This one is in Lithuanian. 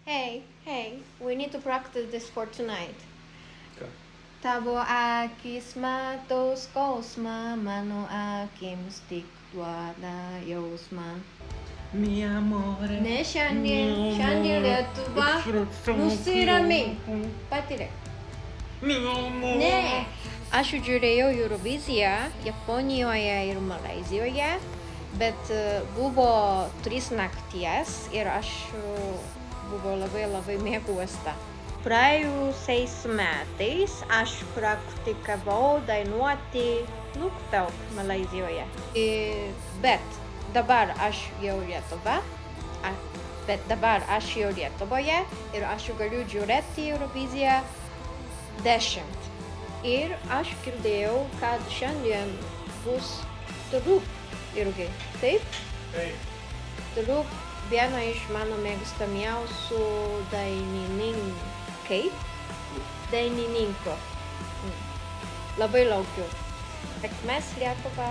Hey, we need to practice this for tonight. Ką? Tavo akis mato skausmą, mano akims tik duoda jausmą. Mi amore. Ne šiandien Lietuva, nusiramink, patyrė. Mi amore. Ne, aš žiūrėjau Euroviziją Japonijoje ir Malaizijoje, bet buvo 3 nakties ir aš buvo labai mėgaujuosi. Praėjusiais metais aš praktikavau dainuoti daug Malaizijoje. Bet dabar aš jau Lietuvoje ir aš galiu žiūrėti Euroviziją 10. Ir aš girdėjau, kad šiandien bus Trup irgi. Taip? Taip. Trup viena iš mano mėgstamiausių dainininkų. Labai laukiu. Sėkmės Lietuva.